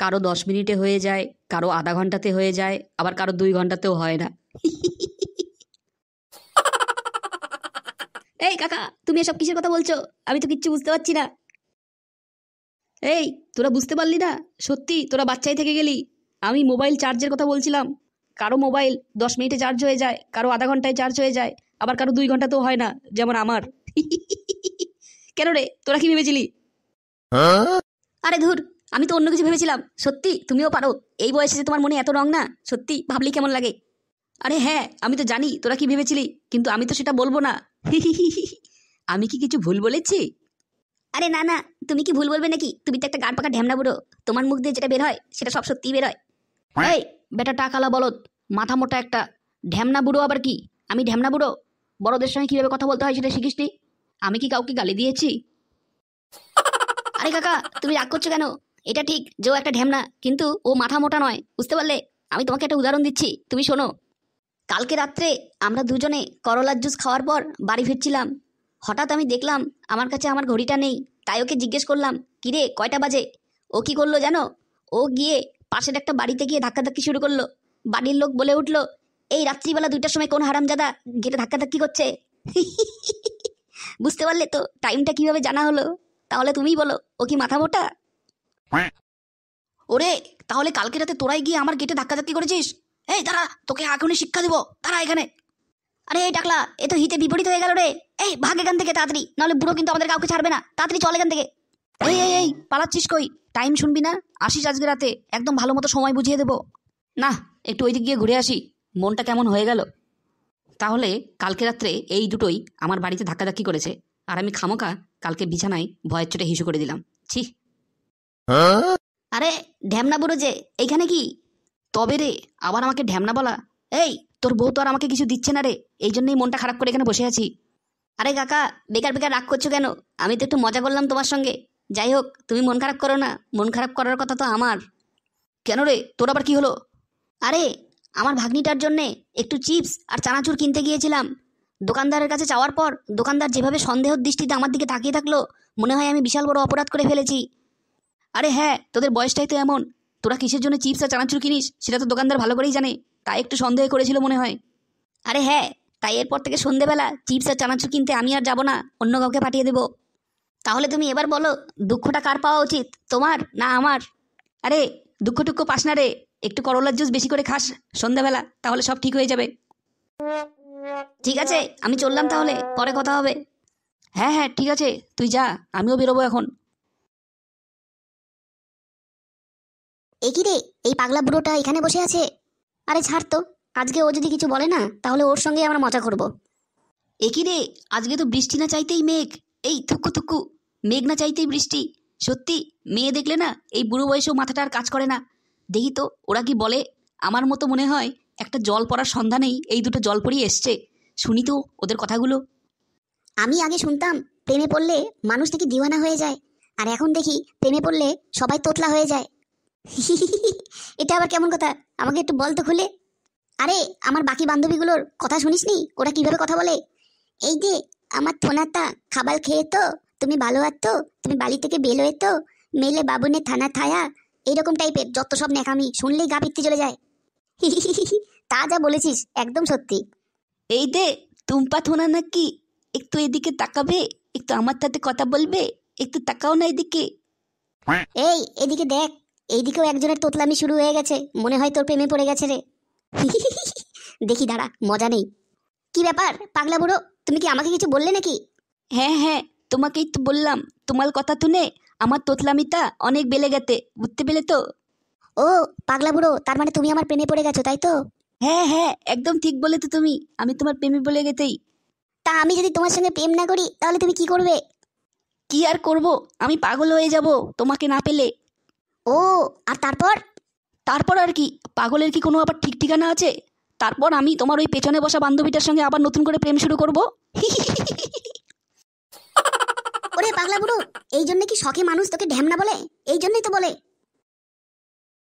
কারো 10 মিনিটে হয়ে যায়, কারো আধা ঘন্টাতে হয়ে যায়, আবার কারো 2 ঘন্টাতেও হয় না। এই কাকা, তুমি এসব কিসের কথা বলছো? আমি তো কিচ্ছু বুঝতে পারছি না। এই, তোরা বুঝতে পারলি না? সত্যি তোরা বাচ্চাই থেকে গেলি। আমি মোবাইল চার্জের কথা বলছিলাম। কারো মোবাইল 10 মিনিটে চার্জ হয়ে যায়, কারো আধা ঘন্টায় চার্জ হয়ে যায়, আবার কারো 2 ঘন্টাতেও হয় না, যেমন আমার। কেন রে, তোরা কি ভেবেছিলি? আরে ধুর, আমি তো অন্য কিছু ভেবেছিলাম। সত্যি তুমিও পারো? এই বয়সে যে তোমার মনে এত রং না, সত্যি ভাবলি কেমন লাগে। আরে হ্যাঁ, আমি তো জানি তোরা কি ভেবেছিলি, কিন্তু আমি তো সেটা বলবো না। আমি কি কিছু ভুল বলেছি? আরে না না, তুমি কি ভুল বলবে নাকি? তুমি তো একটা গান পাকা ঢ্যামনা বুড়ো। তোমার মুখ দিয়ে যেটা বের হয় সেটা সব সত্যিই বের হয়। এই বেটা টাকালা বলদ, মাথা মোটা একটা। ঢ্যামনা বুড়ো আবার কি? আমি ঢ্যামনা বুড়ো? বড়দের সঙ্গে কিভাবে কথা বলতে হয় সেটা শিখিসনি? আমি কি কাউকে গালি দিয়েছি? আরে কাকা, তুমি রাগ করছো কেন? এটা ঠিক যে ও একটা ঢ্যামনা, কিন্তু ও মাথা মোটা নয়, বুঝতে পারলে? আমি তোমাকে একটা উদাহরণ দিচ্ছি, তুমি শোনো। কালকে রাত্রে আমরা দুজনে করলার জুস খাওয়ার পর বাড়ি ফিরছিলাম। হঠাৎ আমি দেখলাম আমার কাছে আমার ঘড়িটা নেই। তাই ওকে জিজ্ঞেস করলাম, কিরে কয়টা বাজে? ও কি করলো জানো? ও গিয়ে পাশের একটা বাড়িতে গিয়ে ধাক্কাধাক্কি শুরু করলো। বাড়ির লোক বলে উঠলো, এই রাত্রিবেলা 2টার সময় কোন হারামজাদা গেটে ধাক্কাধাক্কি করছে? বুঝতে পারলে তো টাইমটা কিভাবে জানা হলো? তাহলে তুমিই বলো, ও কি মাথা মোটা? ওরে, তাহলে কালকে রাতে তোরাই গিয়ে আমার গেটে ধাক্কাধাক্কি করেছিস? এই দাঁড়া, তোকে এখনই শিক্ষা দিব, দাঁড়া এখানে। আরে এই টাকলা, এ তো হিতে বিপরীত হয়ে গেল রে। এই ভাগ এখান থেকে তাড়াতাড়ি, নাহলে বুড়ো কিন্তু আমাদের কাউকে ছাড়বে না। তাড়াতাড়ি চল এখান থেকে। এই এই এই, পালাচ্ছিস কই? টাইম শুনবি না? আসিস আজকে রাতে, একদম ভালো মতো সময় বুঝিয়ে দেবো। না, একটু ওই দিক গিয়ে ঘুরে আসি, মনটা কেমন হয়ে গেল। তাহলে কালকে রাত্রে এই দুটোই আমার বাড়িতে ধাক্কাধাক্কি করেছে, আর আমি খামোকা কালকে বিছানায় ভয়ের চোটে হিসু করে দিলাম। ছি। আরে ঢ্যামনা বুড়ো যে, এইখানে কি? তবে রে, আবার আমাকে ঢ্যামনা বলা? এই, তোর বউ তো আর আমাকে কিছু দিচ্ছে না রে, এই জন্যই মনটা খারাপ করে এখানে বসে আছি। আরে কাকা, বেকার বেকার রাগ করছো কেন? আমি তো একটু মজা করলাম তোমার সঙ্গে। যাই হোক, তুমি মন খারাপ করো না, মন খারাপ করার কথা তো আমার। কেন রে, তোর আবার কি হলো? আরে আমার ভাগ্নিটার জন্যে একটু চিপস আর চানাচুর কিনতে গিয়েছিলাম। দোকানদারের কাছে চাওয়ার পর দোকানদার যেভাবে সন্দেহের দৃষ্টিতে আমার দিকে তাকিয়ে থাকলো, মনে হয় আমি বিশাল বড় অপরাধ করে ফেলেছি। আরে হ্যাঁ, তোদের বয়সটাই তো এমন। তোরা কিসের জন্য চিপস আর চানাচুর কিনিস সেটা তো দোকানদার ভালো করেই জানে, তাই একটু সন্দেহ করেছিল মনে হয়। আরে হ্যাঁ, তাই এরপর থেকে সন্ধেবেলা চিপস আর চানাচুর কিনতে আমি আর যাব না, অন্য কাউকে পাঠিয়ে দেবো। তাহলে তুমি এবার বলো, দুঃখটা কার পাওয়া উচিত, তোমার না আমার? আরে দুঃখ টুক্ষ পাস না রে, একটু করলার জুস বেশি করে খাস সন্ধ্যাবেলা, তাহলে সব ঠিক হয়ে যাবে। ঠিক আছে, আমি চললাম তাহলে, পরে কথা হবে। হ্যাঁ হ্যাঁ ঠিক আছে, তুই যা, আমিও বেরোবো এখন। এ কি রে, এই পাগলা বুড়োটা এখানে বসে আছে? আরে ছাড় তো, আজকে ও যদি কিছু বলে না তাহলে ওর সঙ্গে আমরা মজা করব। একই রে, আজকে তো বৃষ্টি না চাইতেই মেঘ। এই থুকু থুকু, মেঘ না চাইতেই বৃষ্টি। সত্যি, মেয়ে দেখলে না এই বুড়ো বয়সেও মাথাটা আর কাজ করে না। দেখি তো ওরা কি বলে। আমার মতো মনে হয় একটা জল পড়ার সন্ধানেই এই দুটো জল পড়িয়ে এসছে। শুনি তো ওদের কথাগুলো। আমি আগে শুনতাম প্রেমে পড়লে মানুষ নাকি দিওয়ানা হয়ে যায়, আর এখন দেখি প্রেমে পড়লে সবাই তোতলা হয়ে যায়। এটা আবার কেমন কথা? আমাকে একটু বল তো খুলে। আরে আমার বাকি বান্ধবীগুলোর কথা শুনিসনি ওরা কিভাবে কথা বলে? এই যে, আমার থোনাটা খাবার খেয়ে তো, তুমি ভালো আছো, তুমি বাড়ি থেকে বের হয়ে তো, মেলে বাবুনে থানা থায়া, এইরকম টাইপের যত সব ন্যাকামি শুনলেই গা পিত্তি চলে যায়। তা যা বলেছিস একদম সত্যি। এই দে, টুম্পা থোনা নাকি? একটু এদিকে তাকাবে, একটু আমার সাথে কথা বলবে, একটু তাকাও না এদিকে। এই এদিকে দেখ, এইদিকেও একজনের তোতলামি শুরু হয়ে গেছে, মনে হয় তোর প্রেমে পড়ে গেছে রে। দেখি দাঁড়া, মজা নেই। কি ব্যাপার পাগলা বুড়ো, তুমি কি আমাকে কিছু বললে নাকি? হ্যাঁ হ্যাঁ, তোমাকেই তো বললাম, তোমার কথা শুনে আমার তোতলামিটা অনেক বেড়ে গেছে, বুঝতে পেলে তো? ও পাগলা বুড়ো, তার মানে তুমি আমার প্রেমে পড়ে গেছো তাই তো? হ্যাঁ হ্যাঁ, একদম ঠিক বলে তো তুমি, আমি তোমার প্রেমে বলে গেতেই। তা আমি যদি তোমার সঙ্গে প্রেম না করি তাহলে তুমি কি করবে? কি আর করব, আমি পাগল হয়ে যাব তোমাকে না পেলে। ও, আর তারপর? তারপর আর কি, পাগলের কি কোনো আবার ঠিক ঠিকানা আছে? তারপর আমি তোমার ওই পেছনে বসা বান্ধবীটার সঙ্গে আবার নতুন করে প্রেম শুরু করব। ওরে পাগলা বুড়ো, এই জন্য কি শখে মানুষ তোকে ঢ্যামনা বলে? এই জন্যই তো বলে